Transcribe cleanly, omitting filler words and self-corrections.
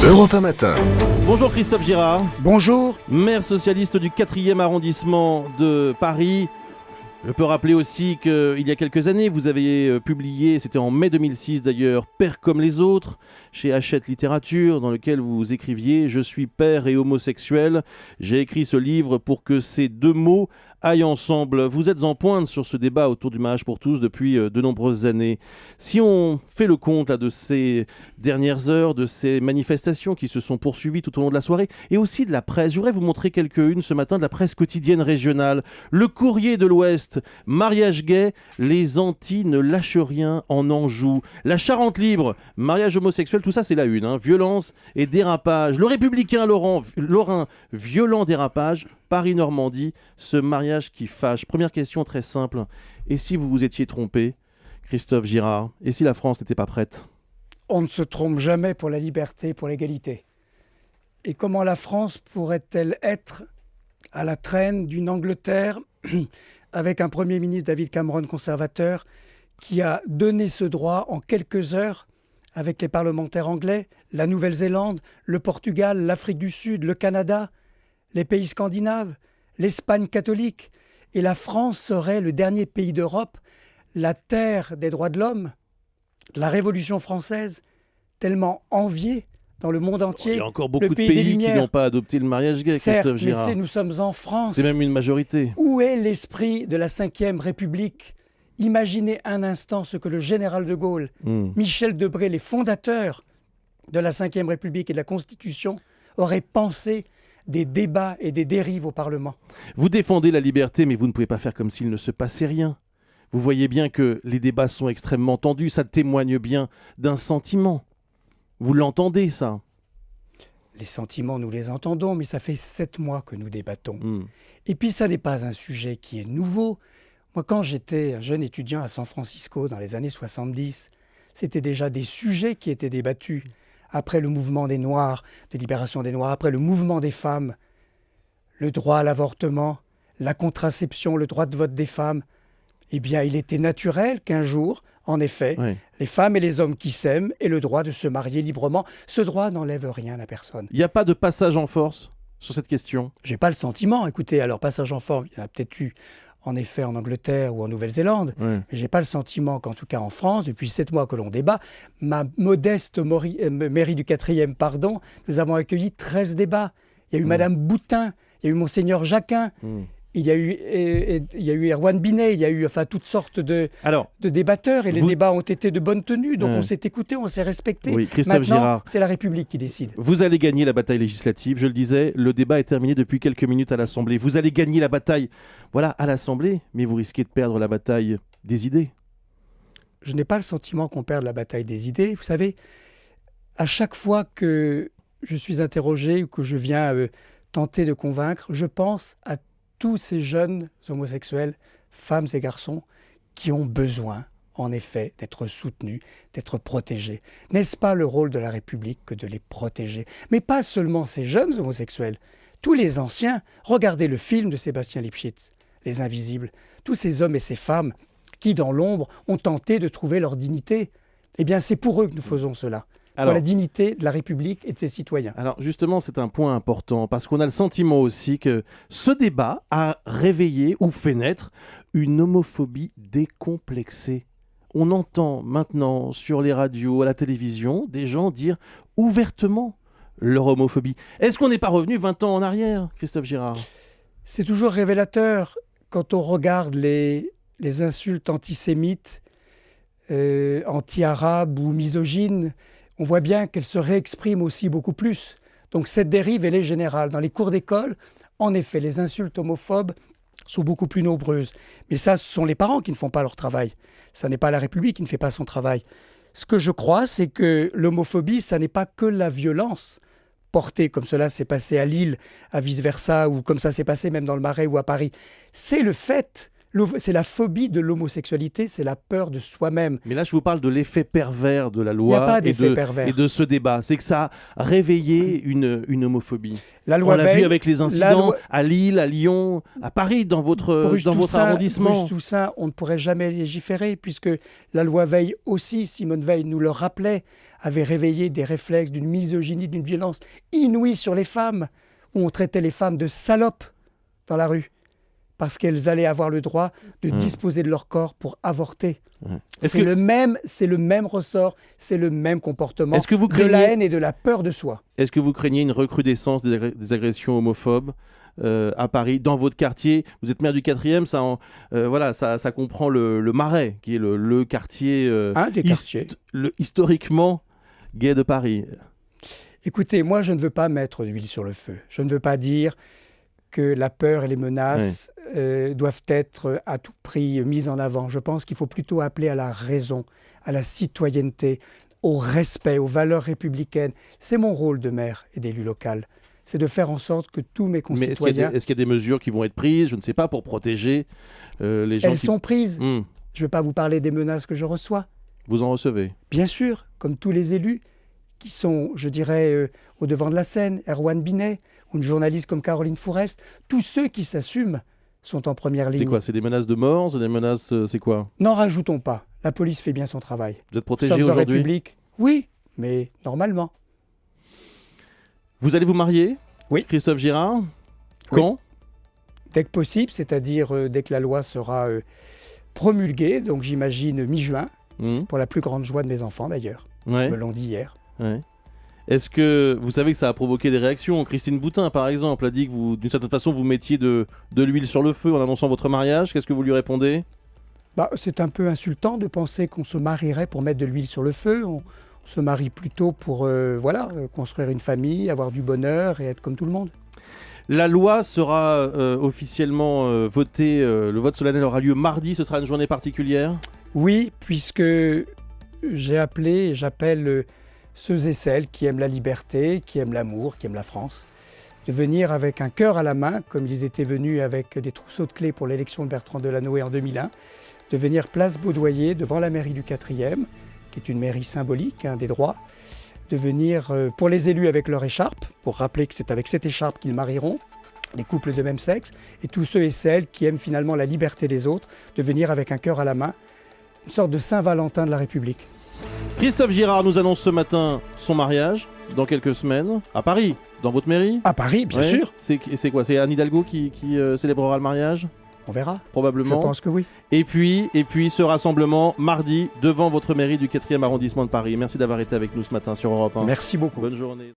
Europe 1 Matin. Bonjour Christophe Girard. Bonjour. Maire socialiste du 4e arrondissement de Paris. Je peux rappeler aussi qu'il y a quelques années, vous avez publié, c'était en mai 2006 d'ailleurs, Père comme les autres, chez Hachette Littérature, dans lequel vous écriviez « Je suis père et homosexuel ». J'ai écrit ce livre pour que ces deux mots aillent ensemble. Vous êtes en pointe sur ce débat autour du mariage pour tous depuis de nombreuses années. Si on fait le compte là, de ces dernières heures, de ces manifestations qui se sont poursuivies tout au long de la soirée, et aussi de la presse, je voudrais vous montrer quelques-unes ce matin de la presse quotidienne régionale. Le Courrier de l'Ouest, mariage gay, les Antilles ne lâchent rien en Anjou. La Charente libre, mariage homosexuel, tout ça c'est la une, hein. Violence et dérapage. Le Républicain Lorrain, violent dérapage. Paris-Normandie, ce mariage qui fâche. Première question très simple. Et si vous vous étiez trompé, Christophe Girard, et si la France n'était pas prête ? On ne se trompe jamais pour la liberté, pour l'égalité. Et comment la France pourrait-elle être à la traîne d'une Angleterre avec un Premier ministre, David Cameron, conservateur, qui a donné ce droit en quelques heures avec les parlementaires anglais, la Nouvelle-Zélande, le Portugal, l'Afrique du Sud, le Canada, les pays scandinaves, l'Espagne catholique, et la France serait le dernier pays d'Europe, la terre des droits de l'homme, de la Révolution française, tellement enviée dans le monde entier. Il y a encore beaucoup de pays qui n'ont pas adopté le mariage gay, certes, Christophe Girard. Mais nous sommes en France. C'est même une majorité. Où est l'esprit de la Ve République ? Imaginez un instant ce que le général de Gaulle, Michel Debré, les fondateurs de la Ve République et de la Constitution, auraient pensé des débats et des dérives au Parlement. Vous défendez la liberté, mais vous ne pouvez pas faire comme s'il ne se passait rien. Vous voyez bien que les débats sont extrêmement tendus, ça témoigne bien d'un sentiment. Vous l'entendez, ça ? Les sentiments, nous les entendons, mais ça fait 7 mois que nous débattons. Et puis, ça n'est pas un sujet qui est nouveau. Moi, quand j'étais un jeune étudiant à San Francisco dans les années 70, c'était déjà des sujets qui étaient débattus. Après le mouvement des Noirs, de libération des Noirs, après le mouvement des femmes, le droit à l'avortement, la contraception, le droit de vote des femmes, eh bien, il était naturel qu'un jour, en effet, les femmes et les hommes qui s'aiment aient le droit de se marier librement. Ce droit n'enlève rien à personne. Il n'y a pas de passage en force sur cette question ? J'ai pas le sentiment. Écoutez, alors, passage en force, il y en a peut-être eu, en effet, en Angleterre ou en Nouvelle-Zélande. Mais je n'ai pas le sentiment qu'en tout cas en France, depuis 7 mois que l'on débat, ma modeste mairie du 4e, nous avons accueilli 13 débats. Il y a eu Madame Boutin, il y a eu Monseigneur Jacquin, il y a eu Erwan Binet, il y a eu toutes sortes de débatteurs et les débats ont été de bonne tenue. Donc on s'est écouté, on s'est respecté. Oui, Christophe Maintenant, Girard, c'est la République qui décide. Vous allez gagner la bataille législative, je le disais, le débat est terminé depuis quelques minutes à l'Assemblée. Vous allez gagner la bataille, voilà, à l'Assemblée, mais vous risquez de perdre la bataille des idées. Je n'ai pas le sentiment qu'on perde la bataille des idées. Vous savez, à chaque fois que je suis interrogé ou que je viens tenter de convaincre, je pense à tous ces jeunes homosexuels, femmes et garçons, qui ont besoin, en effet, d'être soutenus, d'être protégés. N'est-ce pas le rôle de la République que de les protéger ? Mais pas seulement ces jeunes homosexuels, tous les anciens. Regardez le film de Sébastien Lipschitz, Les Invisibles. Tous ces hommes et ces femmes qui, dans l'ombre, ont tenté de trouver leur dignité. Eh bien, c'est pour eux que nous faisons cela. Pour la dignité de la République et de ses citoyens. Alors justement, c'est un point important, parce qu'on a le sentiment aussi que ce débat a réveillé ou fait naître une homophobie décomplexée. On entend maintenant sur les radios, à la télévision, des gens dire ouvertement leur homophobie. Est-ce qu'on n'est pas revenu 20 ans en arrière, Christophe Girard ? C'est toujours révélateur quand on regarde les insultes antisémites, anti-arabes ou misogynes. On voit bien qu'elle se réexprime aussi beaucoup plus. Donc cette dérive, elle est générale. Dans les cours d'école, en effet, les insultes homophobes sont beaucoup plus nombreuses. Mais ça, ce sont les parents qui ne font pas leur travail. Ça n'est pas la République qui ne fait pas son travail. Ce que je crois, c'est que l'homophobie, ça n'est pas que la violence portée, comme cela s'est passé à Lille, à vice-versa, ou comme ça s'est passé même dans le Marais ou à Paris. C'est le fait C'est la phobie de l'homosexualité, c'est la peur de soi-même. Mais là, je vous parle de l'effet pervers de la Il n'y a loi pas d'effet pervers. et de ce débat. C'est que ça a réveillé une homophobie. La loi On l'a Veil, vu avec les incidents à Lille, à Lyon, à Paris, dans votre arrondissement. Pour Toussaint, on ne pourrait jamais légiférer, puisque la loi Veil aussi, Simone Veil nous le rappelait, avait réveillé des réflexes d'une misogynie, d'une violence inouïe sur les femmes, où on traitait les femmes de salopes dans la rue, parce qu'elles allaient avoir le droit de disposer de leur corps pour avorter. C'est le même ressort, c'est le même comportement de la haine et de la peur de soi. Est-ce que vous craignez une recrudescence des agressions homophobes à Paris, dans votre quartier? Vous êtes maire du 4e, ça comprend le Marais, qui est le quartier, un des quartiers historiquement gay de Paris. Écoutez, moi je ne veux pas mettre de l'huile sur le feu. Je ne veux pas dire que la peur et les menaces doivent être à tout prix mises en avant. Je pense qu'il faut plutôt appeler à la raison, à la citoyenneté, au respect, aux valeurs républicaines. C'est mon rôle de maire et d'élu local. C'est de faire en sorte que tous mes concitoyens... Mais est-ce qu'il y a des mesures qui vont être prises, je ne sais pas, pour protéger les gens? Elles sont prises. Je ne vais pas vous parler des menaces que je reçois. Vous en recevez? Bien sûr, comme tous les élus qui sont, je dirais, au devant de la scène, Erwan Binet, ou une journaliste comme Caroline Fourest, tous ceux qui s'assument sont en première ligne. C'est quoi? C'est des menaces de mort? C'est des menaces... c'est quoi? N'en rajoutons pas. La police fait bien son travail. Vous êtes protégé aujourd'hui? République? Oui, mais normalement. Vous allez vous marier? Oui. Christophe Girard? Quand? Oui. Dès que possible, c'est-à-dire dès que la loi sera promulguée, donc j'imagine mi-juin, pour la plus grande joie de mes enfants d'ailleurs. Ouais. Ils me l'ont dit hier. Ouais. Est-ce que vous savez que ça a provoqué des réactions? Christine Boutin, par exemple, a dit que vous, d'une certaine façon, vous mettiez de l'huile sur le feu en annonçant votre mariage. Qu'est-ce que vous lui répondez? C'est un peu insultant de penser qu'on se marierait pour mettre de l'huile sur le feu. On se marie plutôt pour construire une famille, avoir du bonheur et être comme tout le monde. La loi sera officiellement votée, le vote solennel aura lieu mardi, ce sera une journée particulière? Oui, puisque j'ai appelé et j'appelle ceux et celles qui aiment la liberté, qui aiment l'amour, qui aiment la France, de venir avec un cœur à la main, comme ils étaient venus avec des trousseaux de clés pour l'élection de Bertrand Delanoë en 2001, de venir place Baudoyer devant la mairie du 4e, qui est une mairie symbolique des droits, de venir pour les élus avec leur écharpe, pour rappeler que c'est avec cette écharpe qu'ils marieront, les couples de même sexe, et tous ceux et celles qui aiment finalement la liberté des autres, de venir avec un cœur à la main, une sorte de Saint-Valentin de la République. Christophe Girard nous annonce ce matin son mariage, dans quelques semaines, à Paris, dans votre mairie? À Paris, bien sûr. C'est quoi? C'est Anne Hidalgo qui célébrera le mariage? On verra. Probablement. Je pense que oui. Et puis ce rassemblement mardi devant votre mairie du 4e arrondissement de Paris. Merci d'avoir été avec nous ce matin sur Europe 1. Merci beaucoup. Bonne journée.